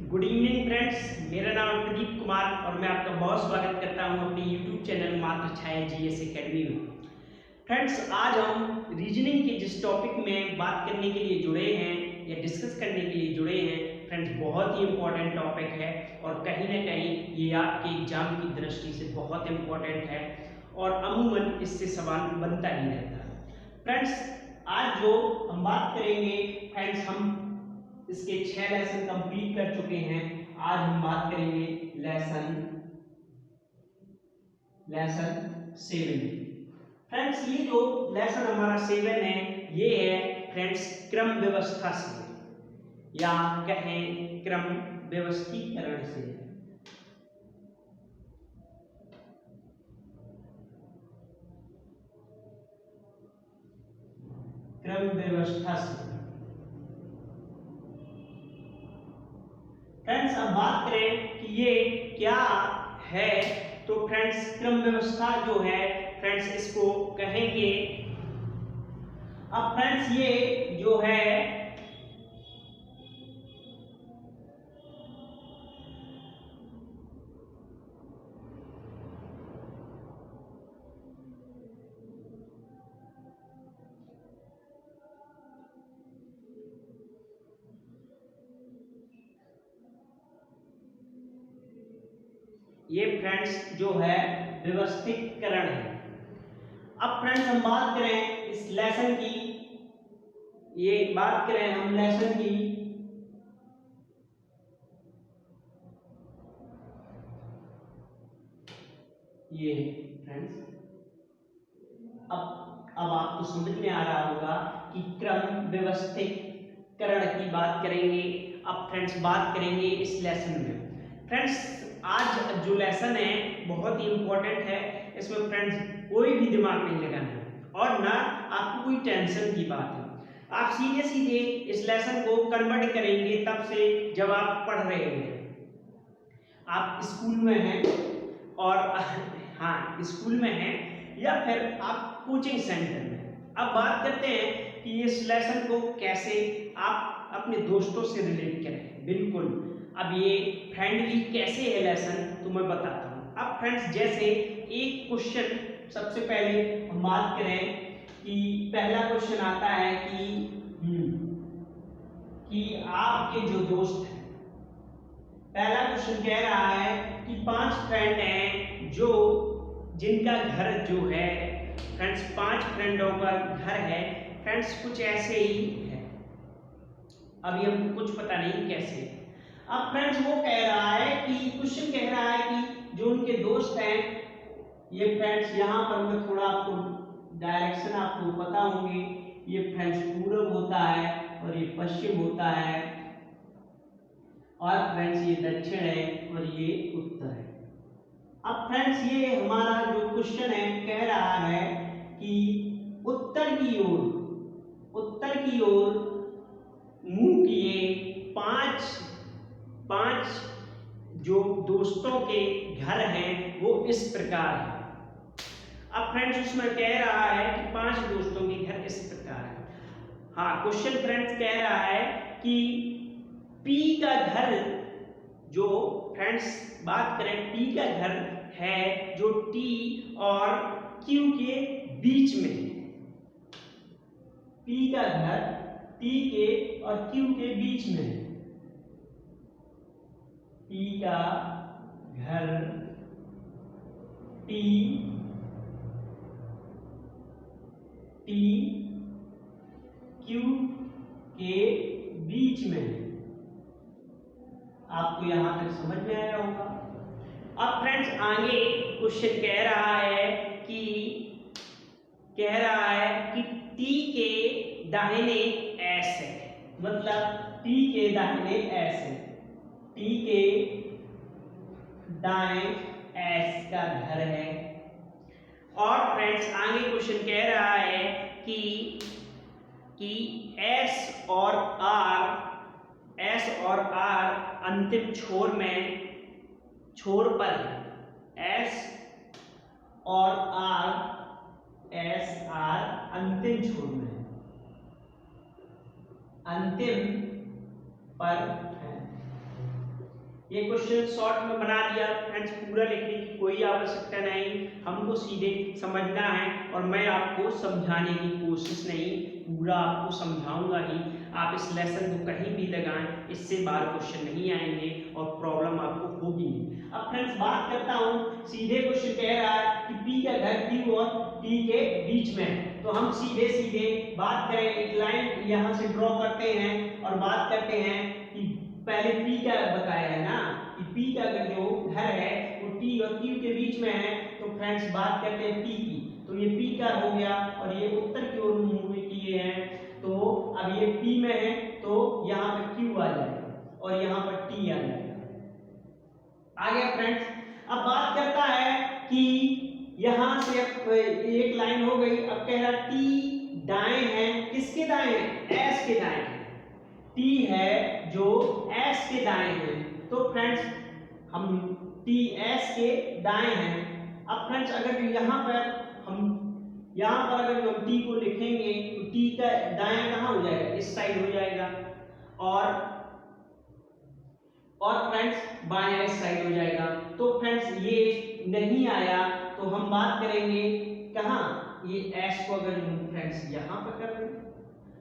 Good evening friends, मेरा नाम है प्रदीप कुमार और मैं आपका बहुत स्वागत करता हूं अपने यूट्यूब चैनल मात्र छाया जीएस एकेडमी में। फ्रेंड्स, आज हम रीजनिंग के जिस टॉपिक में बात करने के लिए जुड़े हैं या डिस्कस करने के लिए जुड़े हैं फ्रेंड्स, बहुत ही इम्पोर्टेंट टॉपिक है और कहीं ना कहीं ये आपके एग्जाम की दृष्टि से बहुत इम्पोर्टेंट है और अमूमन इससे सवाल बनता ही रहता है। फ्रेंड्स, आज जो हम बात करेंगे फ्रेंड्स, हम इसके 6 लेसन कंप्लीट कर चुके हैं। आज हम बात करेंगे लेसन 7। फ्रेंड्स, ये जो लेसन हमारा 7 है ये है फ्रेंड्स क्रम व्यवस्था से या कहें क्रम व्यवस्थीकरण से। क्रम व्यवस्था से फ्रेंड्स, अब बात करें कि ये क्या है तो फ्रेंड्स क्रम व्यवस्था जो है फ्रेंड्स इसको कहेंगे। अब फ्रेंड्स ये जो है ये फ्रेंड्स जो है व्यवस्थीकरण है। अब फ्रेंड्स हम बात करें इस लेसन की, ये बात करें हम लेसन की, ये फ्रेंड्स अब आपको समझ में आ रहा होगा कि क्रम व्यवस्थीकरण की बात करेंगे। अब फ्रेंड्स बात करेंगे इस लेसन में। फ्रेंड्स आज जो लेसन है बहुत ही इंपॉर्टेंट है, इसमें फ्रेंड्स कोई भी दिमाग नहीं लगाना है और ना आपको कोई टेंशन की बात है। आप सीधे सीधे इस लेसन को कन्वर्ट करेंगे तब से जब आप पढ़ रहे हैं, आप स्कूल में हैं और हाँ स्कूल में हैं या फिर आप कोचिंग सेंटर में। अब बात करते हैं कि इस लेसन को कैसे आप अपने दोस्तों से रिलेट करें। बिल्कुल, अब ये फ्रेंडली कैसे है लेसन तो मैं बताता हूँ। अब फ्रेंड्स जैसे एक क्वेश्चन, सबसे पहले हम बात करें कि पहला क्वेश्चन आता है कि आपके जो दोस्त हैं, पहला क्वेश्चन कह रहा है कि 5 फ्रेंड हैं जो जिनका घर जो है फ्रेंड्स 5 फ्रेंडों का घर है फ्रेंड्स कुछ ऐसे ही है। अभी हमको कुछ पता नहीं कैसे। अब फ्रेंड्स वो कह रहा है कि क्वेश्चन कह रहा है कि जो उनके दोस्त हैं, ये फ्रेंड्स यहाँ पर मैं थोड़ा आपको डायरेक्शन आपको पता होंगे, ये फ्रेंड्स पूरब होता है और ये पश्चिम होता है और फ्रेंड्स ये दक्षिण है और ये उत्तर है। अब फ्रेंड्स ये हमारा जो क्वेश्चन है कह रहा है कि उत्तर की ओर मुंह किए 5 जो दोस्तों के घर हैं वो इस प्रकार है। अब फ्रेंड्स उसमें कह रहा है कि 5 दोस्तों के घर इस प्रकार है। हाँ, क्वेश्चन फ्रेंड्स कह रहा है कि P का घर जो फ्रेंड्स बात करें P का घर है जो T और Q के बीच में है। P का घर T के और Q के बीच में है। P का घर T Q के बीच में है। आपको यहां तक समझ में आया होगा। अब फ्रेंड्स आगे क्वेश्चन कह रहा है कि T के दाहिने S है, मतलब T के दाहिने S है, T के दाएं S का घर है। और फ्रेंड्स आगे क्वेश्चन कह रहा है कि S और R अंतिम छोर पर है। S और R अंतिम छोर में है, अंतिम पर है। ये क्वेश्चन शॉर्ट में बना दिया फ्रेंड्स, पूरा लिखने की कोई आवश्यकता नहीं, हमको सीधे समझना है और मैं आपको समझाने की कोशिश नहीं, पूरा आपको समझाऊंगा ही। आप इस लेसन को कहीं भी लगाएं, इससे बाहर क्वेश्चन नहीं आएंगे और प्रॉब्लम आपको होगी नहीं। अब फ्रेंड्स बात करता हूँ, सीधे क्वेश्चन कह रहा है कि P का घर Q और T के बीच में है, तो हम सीधे सीधे बात करें, एक लाइन यहाँ से ड्रॉ करते हैं और बात करते हैं कि पहले P का बताया है ना कि P का अगर जो घर है वो T और Q के बीच में है, तो फ्रेंड्स बात करते हैं P की, तो ये P का हो गया और ये उत्तर की ओर मूव किए हैं, तो अब ये P में है तो यहाँ पे Q आ जाएगा और यहाँ पर T आ जाएगा। आ गया फ्रेंड्स। अब बात करता है कि यहाँ से एक लाइन हो गई, अब कह रहा T दाएं है, किसके दाएं है? S के दाएं है, T है जो S के दाएं है, तो फ्रेंड्स हम T S के दाएं हैं। अब फ्रेंड्स अगर यहाँ पर अगर जो T को लिखेंगे तो T का दाएं कहाँ हो जाएगा? इस साइड हो जाएगा और फ्रेंड्स बाएं इस साइड हो जाएगा। तो फ्रेंड्स ये नहीं आया तो हम बात करेंगे कहाँ? ये S को अगर हम फ्रेंड्स यहाँ पर कर दें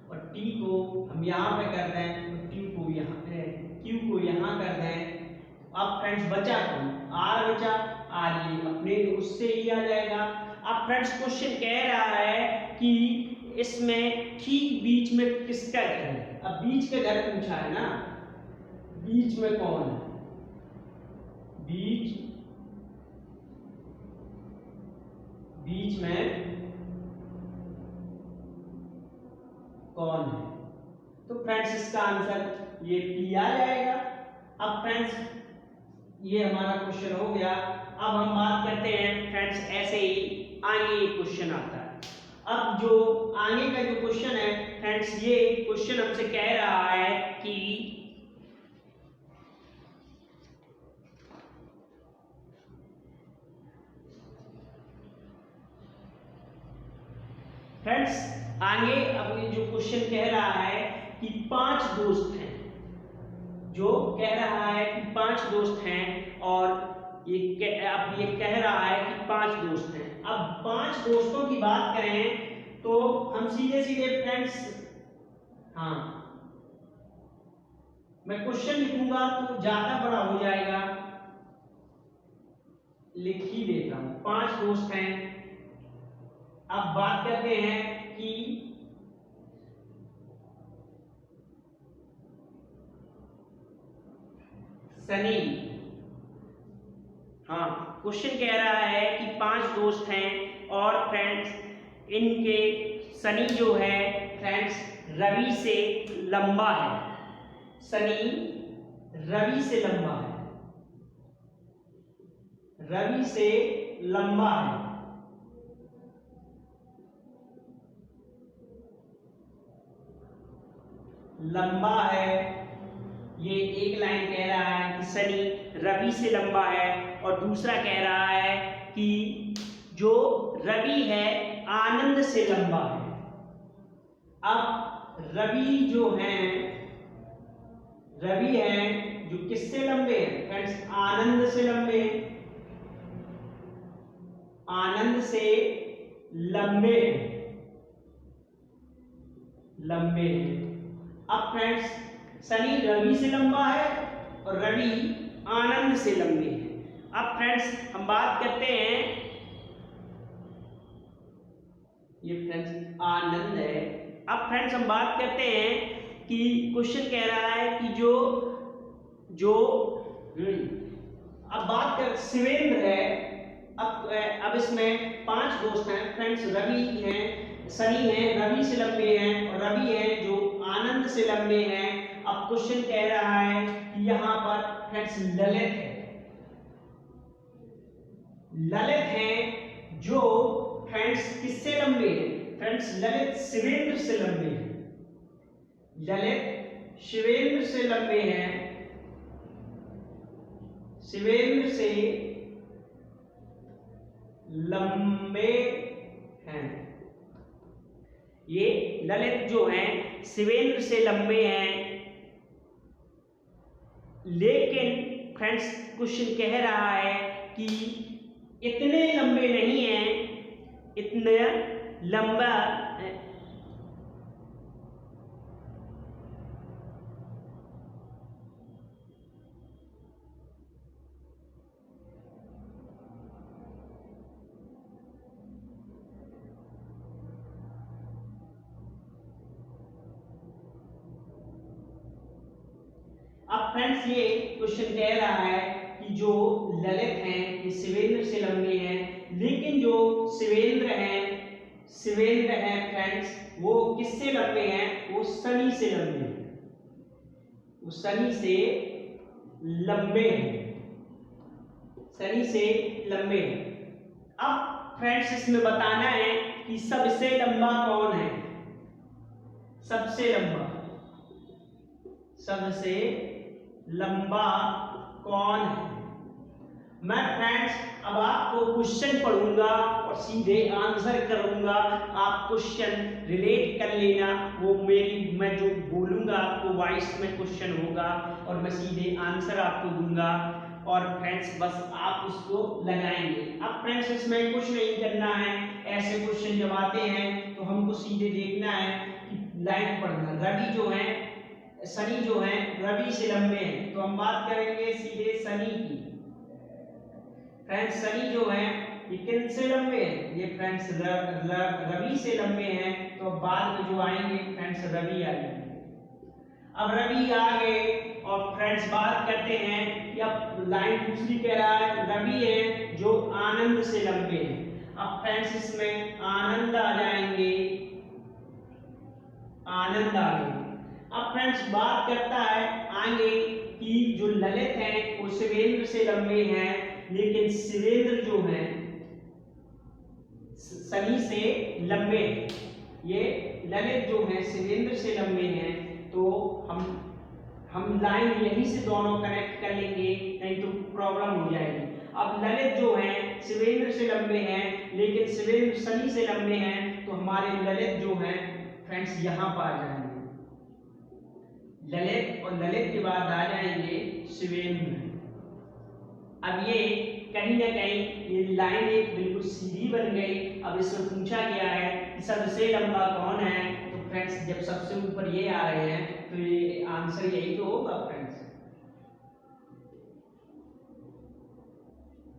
और T को हम यहाँ पे कर दें तो Q को यहाँ कर दें, अब फ्रेंड्स बचा कौन? R बचा, R ये अपने उससे ही आ जाएगा। अब फ्रेंड्स क्वेश्चन कह रहा है कि इसमें ठीक बीच में किसका घर है? अब बीच का घर पूछा है ना, बीच में कौन है? बीच में कौन है? तो फ्रेंड्स इसका आंसर ये P आ जाएगा। अब फ्रेंड्स ये हमारा क्वेश्चन हो गया। अब हम बात करते हैं फ्रेंड्स, ऐसे ही आगे एक क्वेश्चन आता है। अब जो आगे का जो क्वेश्चन है फ्रेंड्स, ये क्वेश्चन हमसे कह रहा है कि फ्रेंड्स आगे अब ये जो क्वेश्चन कह रहा है कि 5 दोस्त हैं, जो कह रहा है कि 5 दोस्त हैं और अब ये कह रहा है कि 5 दोस्त हैं। अब 5 दोस्तों की बात करें तो हम सीधे सीधे फ्रेंड्स, हाँ मैं क्वेश्चन लिखूंगा तो ज्यादा बड़ा हो जाएगा, लिख ही देता हूं। 5 दोस्त हैं। अब बात करते हैं कि सनी, हाँ क्वेश्चन कह रहा है कि 5 दोस्त हैं और फ्रेंड्स इनके सनी जो है फ्रेंड्स रवि से लंबा है, सनी रवि से लंबा है, रवि से लंबा है। लंबा है, ये एक लाइन कह रहा है कि सनी रवि से लंबा है और दूसरा कह रहा है कि जो रवि है आनंद से लंबा है। अब रवि जो हैं जो किससे लंबे हैं फ्रेंड्स? आनंद से लंबे हैं, आनंद से लंबे हैं। अब फ्रेंड्स सनी रवि से लंबा है और रवि आनंद से लंबे हैं। अब फ्रेंड्स हम बात करते हैं, ये फ्रेंड्स आनंद है। अब फ्रेंड्स हम बात करते हैं कि क्वेश्चन कह रहा है कि अब बात कर शिवेंद्र है। अब इसमें 5 दोस्त हैं फ्रेंड्स, रवि हैं, सनी हैं रवि से लंबे हैं और रवि है जो आनंद से लंबे हैं। अब क्वेश्चन कह रहा है कि यहाँ पर फ्रेंड्स ललित है जो फ्रेंड्स किससे लंबे हैं? फ्रेंड्स ललित शिवेंद्र से लंबे हैं, ललित शिवेंद्र से लंबे हैं, शिवेंद्र से लंबे हैं। ये ललित जो हैं शिवेंद्र से लंबे हैं, लेकिन फ्रेंड्स क्वेश्चन कह रहा है कि इतने लंबे नहीं हैं, इतना लंबा अब फ्रेंड्स ये क्वेश्चन कह रहा है कि जो ललित हैं ये शिवेंद्र से लंबे हैं, लेकिन जो शिवेंद्र हैं फ्रेंड्स वो किससे लंबे हैं, वो शनि से लंबे हैं, वो शनि से लंबे हैं, शनि से लंबे हैं। अब फ्रेंड्स इसमें बताना है कि सबसे लंबा कौन है, सबसे लंबा कौन है। मैं फ्रेंड्स अब आपको क्वेश्चन पढ़ूंगा और सीधे आंसर करूंगा, आप क्वेश्चन रिलेट कर लेना, वो मैं जो बोलूंगा आपको वॉइस में क्वेश्चन होगा और मैं सीधे आंसर आपको दूंगा और फ्रेंड्स बस आप उसको लगाएंगे। अब फ्रेंड्स इसमें कुछ नहीं करना है, ऐसे क्वेश्चन जब आते हैं तो हमको सीधे देखना है कि लाइन पढ़ना। रवि जो है, शनि जो है रवि से लंबे हैं, तो हम बात करेंगे सीधे शनि की। फ्रेंड्स शनि जो है ये किन से लंबे हैं, ये फ्रेंड्स रवि से लंबे हैं, तो बाद में जो आएंगे फ्रेंड्स रवि आएंगे। अब रवि आ गए और फ्रेंड्स बात करते हैं कि अब लाइन दूसरी कह रहा है रवि है जो आनंद से लंबे हैं। अब फ्रेंड्स इसमें आनंद आ जाएंगे, आनंद आ गए। अब फ्रेंड्स बात करता है आगे कि जो ललित हैं वो शिवेंद्र से लंबे हैं, लेकिन शिवेंद्र जो है शनि से लंबे हैं। ये ललित जो है शिवेंद्र से लंबे हैं, तो हम लाइन यहीं से दोनों कनेक्ट कर लेंगे, नहीं तो प्रॉब्लम हो जाएगी। अब ललित जो है शिवेंद्र से लंबे हैं, लेकिन शिवेंद्र शनि से लंबे हैं, तो हमारे ललित जो है फ्रेंड्स यहाँ पर आ जाएंगे, ललित और ललित के बाद आ जाएंगे शिवेंद्र। अब ये कहीं ना कहीं ये लाइन एक बिल्कुल सीधी बन गई। अब इसमें पूछा गया है कि सबसे लंबा कौन है, तो फ्रेंड्स जब सबसे ऊपर ये आ रहे हैं तो ये आंसर यही तो होगा फ्रेंड्स,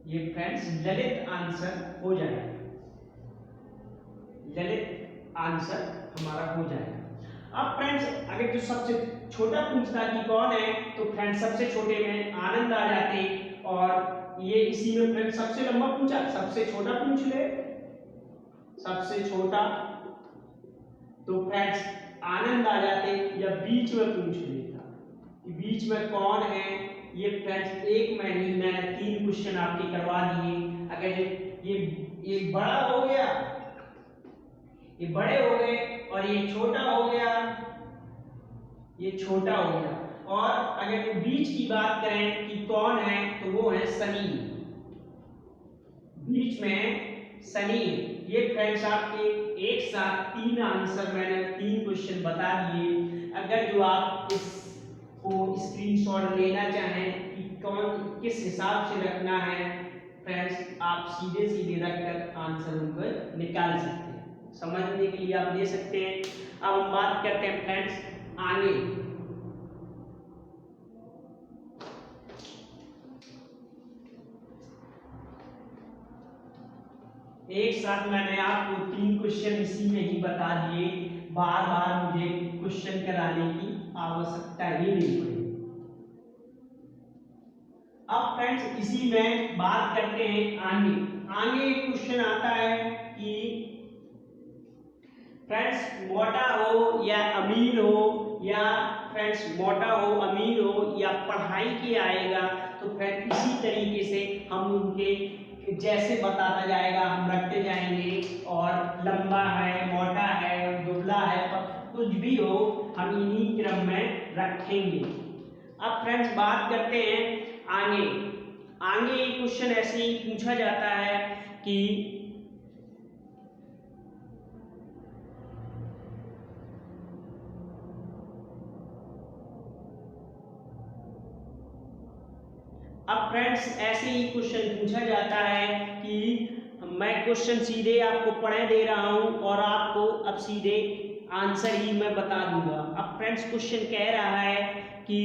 ये फ्रेंड्स ललित आंसर हो जाएगा, ललित आंसर हमारा हो जाएगा। अब फ्रेंड्स अगर जो सबसे छोटा पूछता कि कौन है, तो फ्रेंड्स सबसे छोटे में आनंद आ जाते और ये इसी में फ्रेंड्स सबसे लंबा पूछा, सबसे छोटा पूछ ले, सबसे छोटा, तो फ्रेंड्स आनंद आ जाते, या बीच में पूछ लेता कि बीच में कौन है। ये फ्रेंड्स एक में ही मैंने 3 क्वेश्चन आपके करवा दिए। अगर ये बड़ा हो गया, ये बड़े हो गए और ये छोटा हो गया, ये छोटा हो गया, और अगर बीच की बात करें कि कौन है, तो वो है शनि, बीच में शनि। ये फ्रेंड्स आपके एक साथ 3 आंसर मैंने 3 क्वेश्चन बता दिए। अगर जो आप इसको स्क्रीनशॉट लेना चाहें कि कौन किस हिसाब से रखना है, फ्रेंड्स आप सीधे सीधे रखकर आंसर उनको निकाल सकते हैं, समझने के लिए आप ले सकते हैं। अब हम बात करते हैं फ्रेंड्स आगे। एक साथ मैंने आपको 3 क्वेश्चन इसी में ही बता दिए, बार बार मुझे क्वेश्चन कराने की आवश्यकता ही नहीं पड़ी। अब फ्रेंड्स इसी में बात करते हैं आगे। आगे एक क्वेश्चन आता है कि फ्रेंड्स मोटा हो या अमीर हो, या फ्रेंड्स मोटा हो अमीर हो या पढ़ाई के आएगा, तो फ्रेंड्स इसी तरीके से हम उनके जैसे बताता जाएगा हम रखते जाएंगे, और लंबा है, मोटा है, दुबला है, कुछ भी हो हम इन्हीं क्रम में रखेंगे। अब फ्रेंड्स बात करते हैं आगे। आगे क्वेश्चन ऐसे ही पूछा जाता है कि अब फ्रेंड्स ऐसे ही क्वेश्चन पूछा जाता है कि मैं क्वेश्चन सीधे आपको पढ़े दे रहा हूं और आपको अब सीधे आंसर ही मैं बता दूंगा। अब फ्रेंड्स क्वेश्चन कह रहा है कि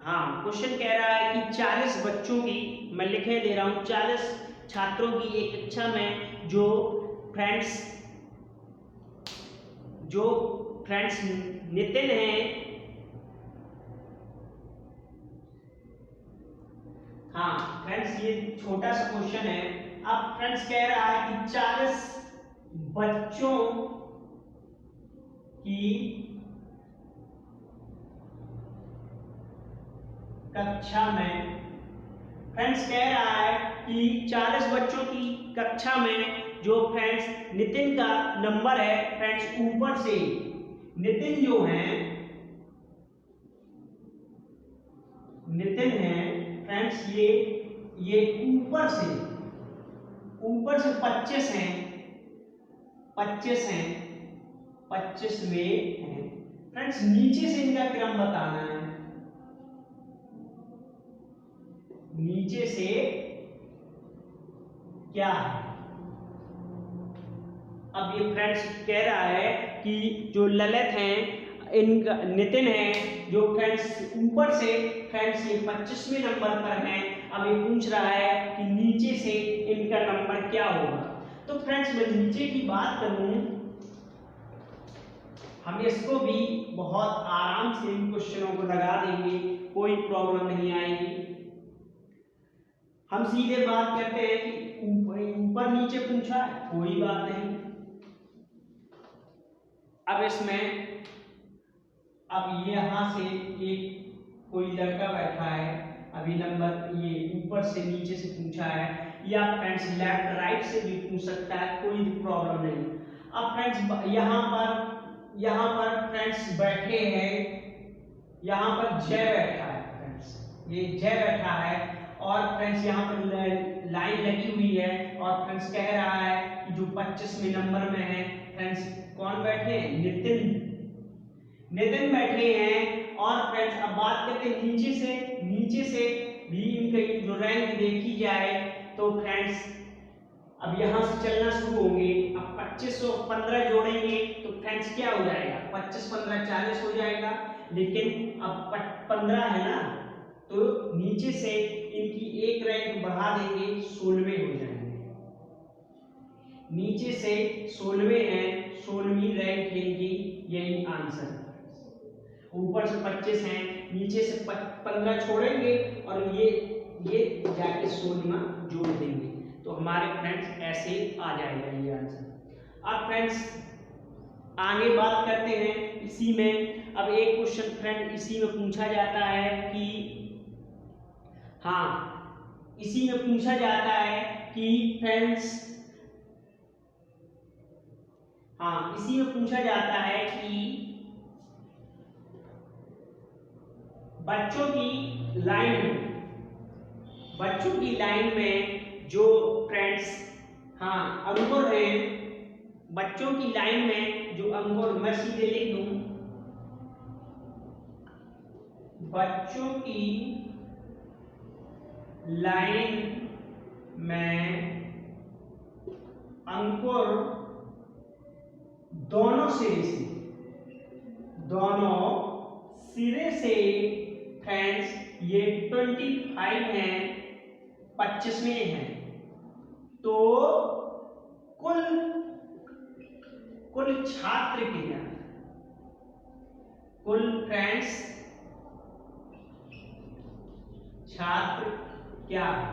हाँ, क्वेश्चन कह रहा है कि 40 बच्चों की, मैं लिखे दे रहा हूं, 40 छात्रों की एक कक्षा में जो फ्रेंड्स नितिन है, हाँ फ्रेंड्स ये छोटा सा क्वेश्चन है। अब फ्रेंड्स कह रहा है कि 40 बच्चों की कक्षा में, फ्रेंड्स कह रहा है कि 40 बच्चों की कक्षा में जो फ्रेंड्स नितिन का नंबर है, फ्रेंड्स ऊपर से नितिन जो है, नितिन है फ्रेंड्स ये ऊपर से 25 हैं, 25 हैं, 25 में हैं फ्रेंड्स। नीचे से इनका क्रम बताना है, नीचे से क्या है। अब ये फ्रेंड्स कह रहा है कि जो ललित हैं, इनका नितिन है जो फ्रेंड्स ऊपर से फ्रेंड्स ये 25वें नंबर पर हैं। अब ये पूछ रहा है कि नीचे से इनका नंबर क्या होगा। तो फ्रेंड्स मैं नीचे की बात करूं, हम इसको भी बहुत आराम से इन क्वेश्चनों को लगा देंगे, कोई प्रॉब्लम नहीं आएगी। हम सीधे बात करते हैं कि ऊपर नीचे पूछा है, कोई बात नहीं। अब इसमें अब यहां से एक कोई लड़का बैठा है, अभी नंबर ये ऊपर से नीचे से पूछा है, या फ्रेंड्स लेफ्ट राइट से भी पूछ सकता है, कोई प्रॉब्लम नहीं। अब फ्रेंड्स यहाँ पर फ्रेंड्स बैठे हैं, यहाँ पर जय बैठा है फ्रेंड्स, ये जय बैठा है और फ्रेंड्स यहाँ पर लाइन लगी हुई है और फ्रेंड्स कह रहा है कि जो 25वें नंबर में है फ्रेंड्स कौन बैठे हैं, नितिन बैठे हैं। और फ्रेंड्स अब बात करते हैं नीचे से भी इनकी जो रैंक देखी जाए तो फ्रेंड्स अब यहाँ से चलना शुरू होंगे। अब 25 और 15 जोड़ेंगे तो फ्रेंड्स क्या हो जाएगा, 25 15 40 हो जाएगा, लेकिन अब 15 है ना, तो नीचे से इनकी एक रैंक बढ़ा देंगे, 16वें हो जाएंगे। नीचे से 16वें हैं, 16वीं रैंक इनकी, यही आंसर है। ऊपर से 25 हैं, नीचे से 15 छोड़ेंगे और ये जाके 16वां जोड़ देंगे, तो हमारे फ्रेंड्स ऐसे आ जाएगा ये आंसर। अब फ्रेंड्स आगे बात करते हैं इसी में। अब एक क्वेश्चन फ्रेंड इसी में पूछा जाता है कि हाँ, इसी में पूछा जाता है कि फ्रेंड्स हाँ, इसी में पूछा जाता है कि बच्चों की लाइन में जो फ्रेंड्स अंकुर हैं, बच्चों की लाइन में जो अंकुर, मैं सीधे लिख दूं, बच्चों की लाइन में अंकुर दोनों सिरे से फ्रेंड्स ये 25 हैं, 25वें हैं, तो कुल छात्र क्या, कुल फ्रेंड्स छात्र क्या है।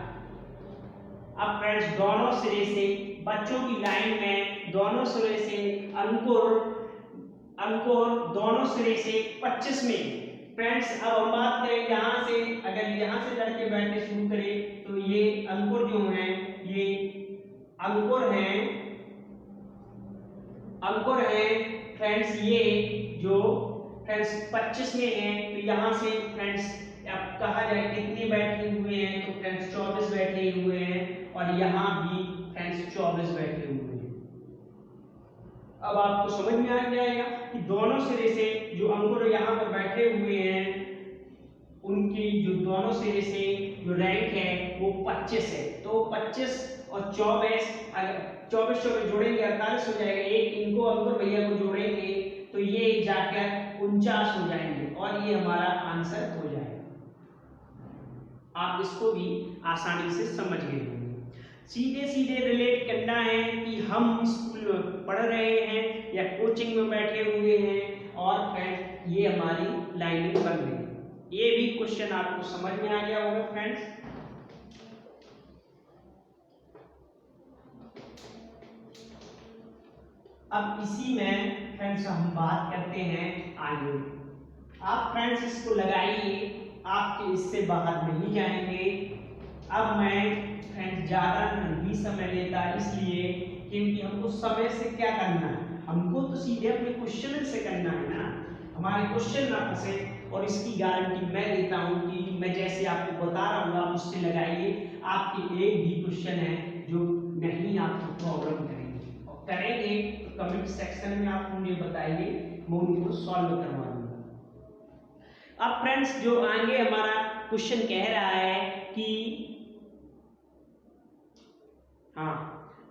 अब फ्रेंड्स दोनों सिरे से बच्चों की लाइन में दोनों सिरे से अंकुर दोनों सिरे से 25 में फ्रेंड्स। अब हम बात करें यहाँ से, अगर यहाँ से लड़के बैठने शुरू करें तो ये अंकुर जो हैं, ये अंकुर हैं फ्रेंड्स, ये जो फ्रेंड्स 25 में हैं, तो यहाँ से फ्रेंड्स अब कहा जाए कितने बैठे हुए हैं, तो फ्रेंड्स 24 बैठे हुए हैं और यहाँ भी फ्रेंड्स 24 बैठे हुए हैं। अब आपको समझ में आ जाएगा कि दोनों सिरे से जो अंकुर यहाँ पर बैठे हुए हैं उनकी जो दोनों सिरे से जो रैंक है वो 25 है। तो 25 और 24, अगर 24 जोड़ेंगे 48 हो जाएगा। एक इनको अंकुर भैया को जोड़ेंगे तो ये जाकर 49 हो जाएंगे और ये हमारा आंसर हो जाएगा। आप इसको भी आसानी से समझ गए होंगे। सीधे सीधे रिलेट करना है कि हम स्कूल में पढ़ रहे हैं या कोचिंग में बैठे हुए हैं और फ्रेंड्स ये हमारी लाइनिंग बन गई। ये भी क्वेश्चन आपको समझ में आ गया होगा फ्रेंड्स। अब इसी में फ्रेंड्स हम बात करते हैं आगे। आप फ्रेंड्स इसको लगाइए, आपके इससे बाहर नहीं जाएंगे। अब मैं फ्रेंड्स ज़्यादा नहीं समय लेता, इसलिए क्योंकि हमको समय से क्या करना है, हमको तो सीधे अपने क्वेश्चन से करना है ना, हमारे क्वेश्चन ना फंसे। और इसकी गारंटी मैं देता हूँ कि मैं जैसे आपको बता रहा हूँ आप उससे लगाइए, आपके एक भी क्वेश्चन है जो नहीं आपको प्रॉब्लम करेंगे, और करेंगे तो कमेंट सेक्शन में आप मुझे बताइए, मैं उनको सॉल्व करवा दूंगा। अब फ्रेंड्स जो आगे हमारा क्वेश्चन कह रहा है कि हाँ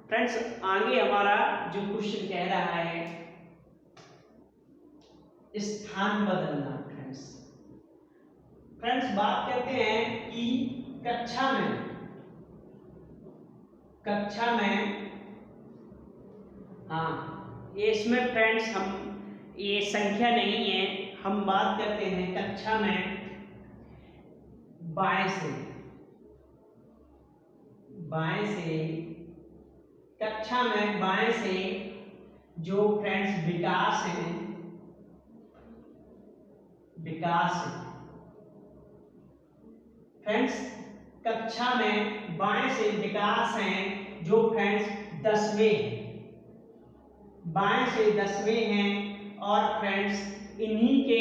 फ्रेंड्स आगे हमारा जो क्वेश्चन कह रहा है स्थान बदलना। फ्रेंड्स बात करते हैं कि कक्षा में हाँ ये इसमें फ्रेंड्स हम ये संख्या नहीं है, हम बात करते हैं कक्षा में बाएं से कक्षा में बाएं से जो फ्रेंड्स विकास है फ्रेंड्स कक्षा में बाएं से विकास हैं जो फ्रेंड्स 10वें बाएं से 10वें हैं और फ्रेंड्स इन्हीं के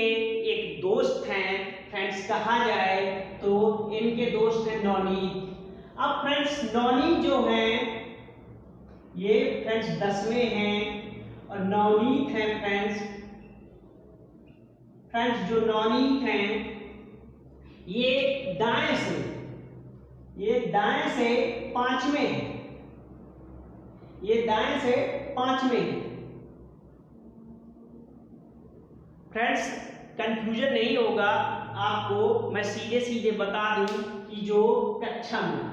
एक दोस्त हैं फ्रेंड्स कहा जाए तो इनके दोस्त हैं नवनीत। अब फ्रेंड्स नवनीत जो हैं ये फ्रेंड्स 10वें हैं और नवनीत हैं फ्रेंड्स जो नवनीत हैं ये दाएं से 5वें फ्रेंड्स कंफ्यूजन नहीं होगा आपको, मैं सीधे बता दूं कि जो कक्षा में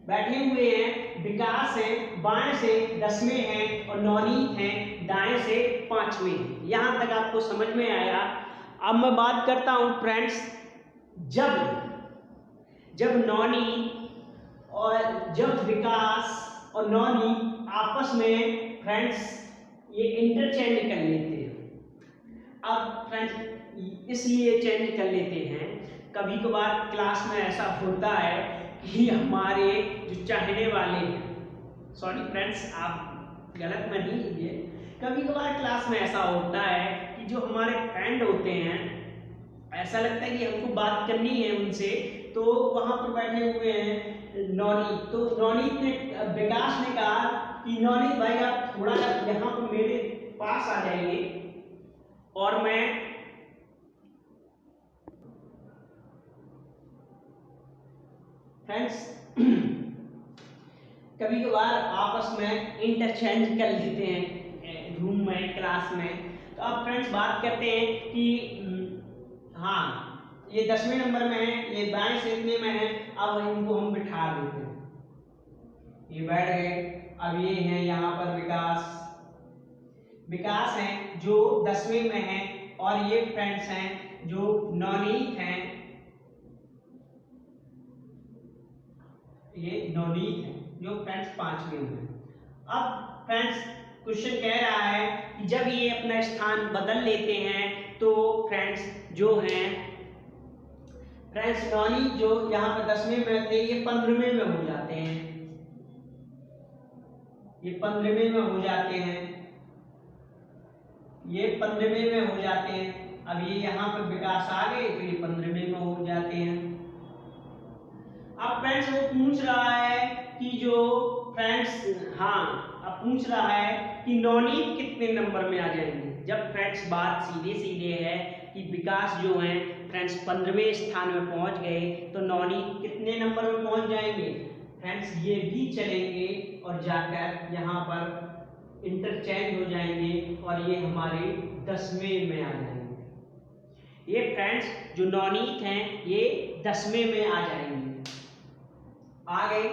बैठे हुए हैं विकास है बाएं से 10वें हैं और नवनीत हैं दाएं से 5वें। यहां तक आपको समझ में आया। अब मैं बात करता हूं फ्रेंड्स जब नवनीत और जब विकास और नवनीत आपस में फ्रेंड्स ये इंटरचेंज कर लेते हैं। अब फ्रेंड्स इसलिए चेंज कर लेते हैं, कभी कभार क्लास में ऐसा होता है कि हमारे जो चाहने वाले हैं, सॉरी फ्रेंड्स आप गलत में नहीं लीजिए, कभी कभार क्लास में ऐसा होता है कि जो हमारे फ्रेंड होते हैं ऐसा लगता है कि हमको बात करनी है उनसे, तो वहां पर बैठे हुए हैं नवनीत, तो नवनीत ने विकास ने कहा कि नवनीत भाई आप थोड़ा यहाँ पर मेरे पास आ जाइए और मैं फ्रेंड्स कभी कभार आपस में इंटरचेंज कर लेते हैं रूम में क्लास में। तो अब फ्रेंड्स बात करते हैं कि हाँ ये 10वें नंबर में है, ये दाएं से इतने में है, अब इनको हम बिठा देते हैं, ये बैठ गए। अब ये हैं यहाँ पर विकास हैं जो 10वें में है और ये फ्रेंड्स हैं जो नवनीत हैं, ये नवनीत हैं जो फ्रेंड्स 5वें में। अब फ्रेंड्स क्वेश्चन कह रहा है कि जब ये अपना स्थान बदल लेते हैं तो फ्रेंड्स जो हैं फ्रेंड्स नवनीत जो यहाँ पर 10वें में थे ये 15वें में हो जाते हैं, ये 15वें में हो जाते हैं, ये 15वें में हो जाते हैं। अब ये यहाँ पर विकास आ गए तो ये 15वें में हो जाते हैं। अब फ्रेंड्स वो पूछ रहा है कि जो फ्रेंड्स हाँ अब पूछ रहा है कि नवनीत कितने नंबर में आ जाएंगे। जब फ्रेंड्स बात सीधे सीधे है कि विकास जो है फ्रेंड्स 15वें स्थान में पहुंच गए, तो नवनीत कितने नंबर में पहुंच जाएंगे फ्रेंड्स, ये भी चलेंगे और जाकर यहाँ पर इंटरचेंज हो जाएंगे और ये हमारे 10वें में आ जाएंगे। ये फ्रेंड्स जो नवनीत हैं ये 10वें में आ जाएंगे। आ गए।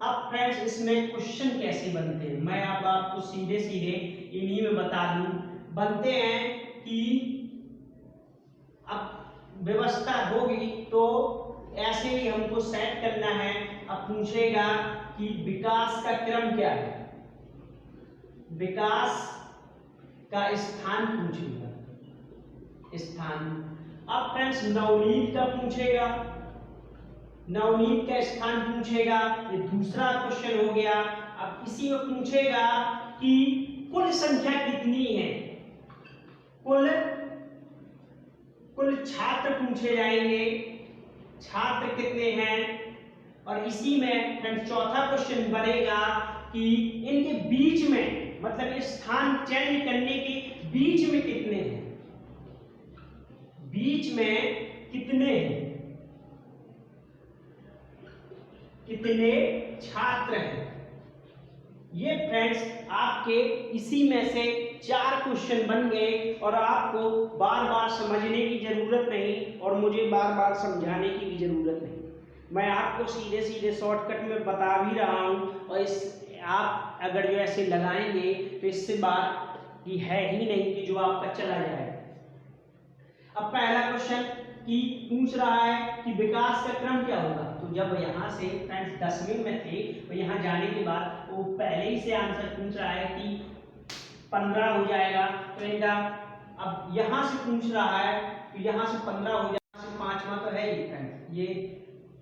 अब फ्रेंड्स इसमें क्वेश्चन कैसे बनते हैं, मैं अब आपको सीधे सीधे इन्हीं में बता दूं। बनते हैं कि अब व्यवस्था होगी तो ऐसे ही हमको सेट करना है। अब पूछेगा कि विकास का क्रम क्या है, विकास का स्थान पूछेगा, स्थान। अब फ्रेंड्स नवनीत का पूछेगा, नवनीत का स्थान पूछेगा, ये दूसरा क्वेश्चन हो गया। अब इसी में पूछेगा कि कुल संख्या कितनी है, कुल छात्र पूछे जाएंगे, छात्र कितने हैं। और इसी में फ्रेंड्स चौथा क्वेश्चन बनेगा कि इनके बीच में, मतलब ये स्थान चेंज करने के बीच में कितने हैं, बीच में कितने हैं, कितने छात्र हैं। ये फ्रेंड्स आपके इसी में से 4 क्वेश्चन बन गए और आपको बार बार समझने की जरूरत नहीं और मुझे बार बार समझाने की भी जरूरत नहीं। मैं आपको सीधे सीधे शॉर्टकट में बता भी रहा हूं और इस आप अगर जो ऐसे लगाएंगे तो इससे बात की है ही नहीं कि जो आपका चला जाए। अब पहला क्वेश्चन कि पूछ रहा है कि विकास का क्रम क्या होगा। तो जब यहाँ से फ्रेंड्स 10वीं में थे तो यहाँ जाने के बाद वो पहले ही से आंसर पूछ रहा है कि 15 हो जाएगा। तो इनका अब यहाँ से पूछ रहा है तो यहाँ से 15 हो जाएगा, 5वां तो है ही फ्रेंड्स, ये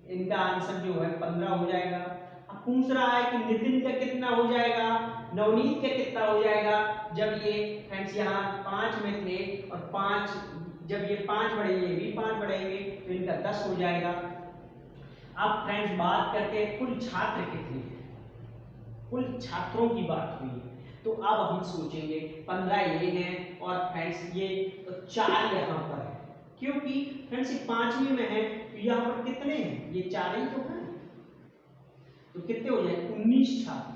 इनका आंसर जो है 15 हो जाएगा। अब पूछ रहा है कि नितिन का कितना हो जाएगा, नवनीत का कितना हो जाएगा। जब ये फ्रेंड्स यहाँ 5 में थे और 5 जब ये 5 बढ़ेंगे ये भी 5 बढ़ेंगे तो इनका 10 हो जाएगा। अब फ्रेंड्स बात करते हैं कुल छात्र कितने हैं, कुल छात्रों की बात हुई तो अब हम सोचेंगे 15 ये हैं और फ्रेंड्स ये 4 यहाँ पर है, क्योंकि फ्रेंड्स ये 5वीं में है तो यहाँ पर कितने हैं, ये 4 ही तो हैं, तो कितने हो जाए 19 छात्र,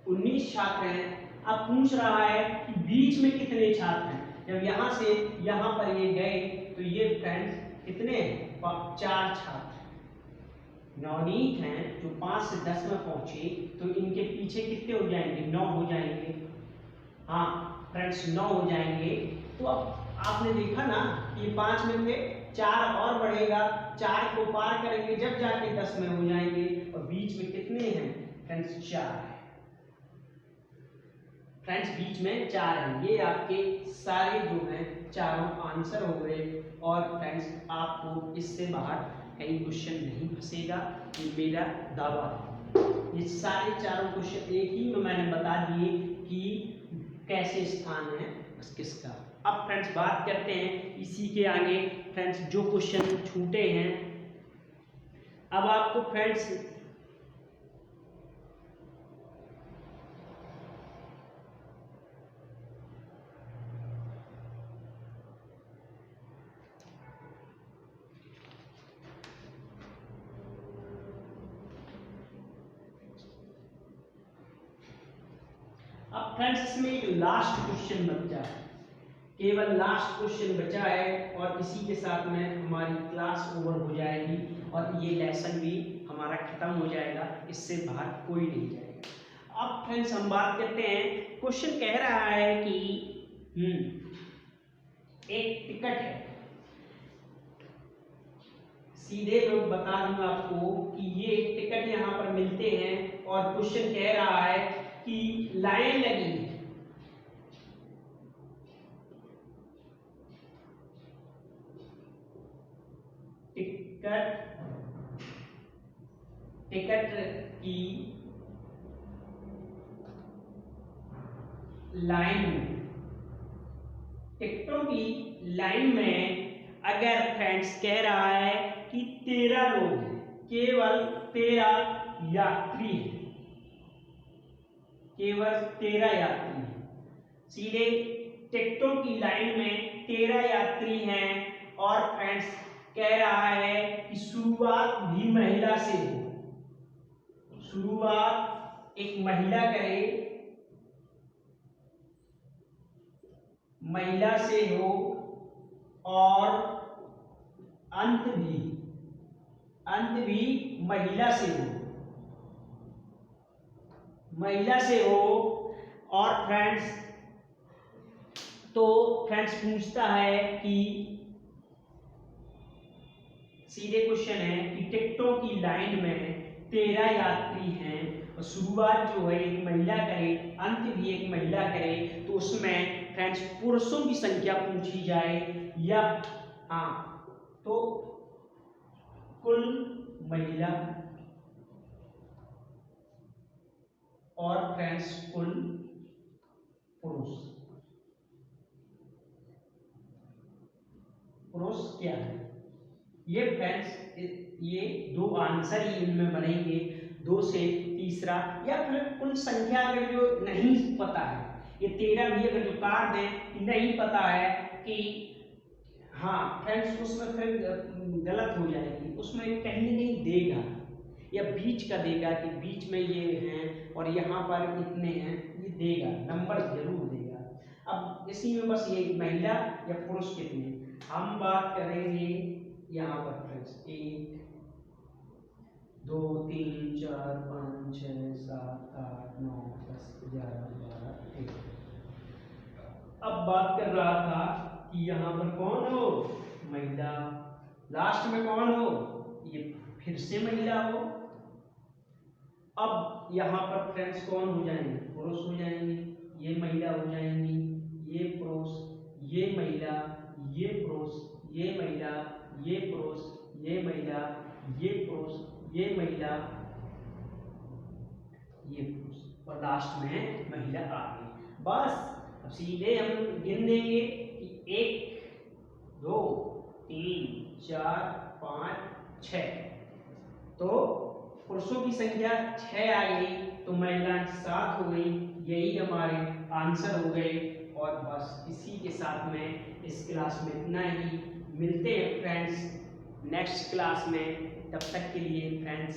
19 छात्र हैं। अब पूछ रहा है कि बीच में कितने छात्र हैं। जब यहाँ से यहाँ पर ये गए तो ये फ्रेंड्स कितने हैं, 4 छात्र। नवनीत हैं जो 5 से 10 में पहुंचे तो इनके पीछे कितने हो जाएंगे, 9 हो जाएंगे। हाँ फ्रेंड्स 9 हो जाएंगे। तो अब आपने देखा ना कि 5 में थे, 4 और बढ़ेगा, 4 को पार करेंगे जब जाके 10 में हो जाएंगे और बीच में कितने हैं फ्रेंड्स, 4 है फ्रेंड्स, बीच में 4 हैं। ये आपके सारे जो हैं चारों आंसर हो गए और फ्रेंड्स आपको इससे बाहर कहीं क्वेश्चन नहीं फंसेगा, ये मेरा दावा है। ये सारे चारों क्वेश्चन एक ही में मैंने बता दिए कि कैसे स्थान है किसका। अब फ्रेंड्स बात करते हैं इसी के आगे फ्रेंड्स जो क्वेश्चन छूटे हैं। अब आपको फ्रेंड्स अब फ्रेंड्स इसमें एक लास्ट क्वेश्चन बचा है, केवल लास्ट क्वेश्चन बचा है और इसी के साथ में हमारी क्लास ओवर हो जाएगी और ये लेसन भी हमारा खत्म हो जाएगा, इससे बाहर कोई नहीं जाएगा। अब फ्रेंड्स हम बात करते हैं, क्वेश्चन कह रहा है कि एक टिकट है, सीधे लोग बता दूंगा आपको कि ये टिकट यहाँ पर मिलते हैं और क्वेश्चन कह रहा है कि लाइन लगी है, टिकट की लाइन, टिकटों की लाइन में अगर फ्रेंड्स कह रहा है कि 13 लोग हैं, केवल 13 यात्री हैं, केवल 13 यात्री हैं। सीधे टिकटों की लाइन में 13 यात्री हैं और फ्रेंड्स कह रहा है कि शुरुआत भी महिला से हो, शुरुआत एक महिला करे, महिला से हो और अंत भी महिला से हो, महिला से हो। और फ्रेंड्स तो फ्रेंड्स पूछता है कि सीधे क्वेश्चन है कि टिकटों की लाइन में 13 यात्री हैं और शुरुआत जो है एक महिला करे, अंत भी एक महिला करे, तो उसमें फ्रेंड्स पुरुषों की संख्या पूछी जाए या तो कुल महिला और फ्रेंड्स कुल पुरुष क्या है। ये फ्रेंड्स ये दो आंसर ही इनमें बनेंगे, 2 से तीसरा, या फिर कुल संख्या अगर जो नहीं पता है, ये 13 भी अगर जो काट दें नहीं पता है कि फ्रेंड्स उसमें फिर गलत हो जाएगी, उसमें कहीं नहीं देगा या बीच का देगा कि बीच में ये हैं और यहाँ पर इतने हैं, ये देगा, नंबर जरूर देगा। अब इसी में बस ये महिला या पुरुष कितने, हम बात करेंगे यहाँ पर फ्रेंड्स 1 2 3 4 5 6 7 8 9 10 11 12 1। अब बात कर रहा था कि यहाँ पर कौन हो, महिला, लास्ट में कौन हो, ये फिर से महिला हो। अब यहाँ पर फ्रेंड्स कौन हो जाएंगे, पुरुष हो जाएंगे, ये महिला हो जाएंगी, ये पुरुष, ये महिला, ये पुरुष, ये महिला, ये पुरुष, ये महिला, ये पुरुष, ये महिला, ये पुरुष, और लास्ट में महिला आ गई। बस अब सीधे हम गिन देंगे कि 1 2 3 4 5 6, तो पुरुषों की संख्या 6 आ गई तो महिलाएं 7 हो गई, यही हमारे आंसर हो गए। और बस इसी के साथ में इस क्लास में इतना ही, मिलते हैं फ्रेंड्स नेक्स्ट क्लास में। तब तक के लिए फ्रेंड्स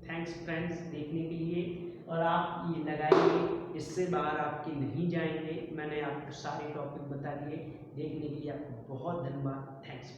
थैंक्स फ्रेंड्स देखने के लिए, और आप ये लगाइए, इससे बाहर आपके नहीं जाएंगे। मैंने आपको सारे टॉपिक बता दिए, देखने के लिए आपको बहुत धन्यवाद, थैंक्स।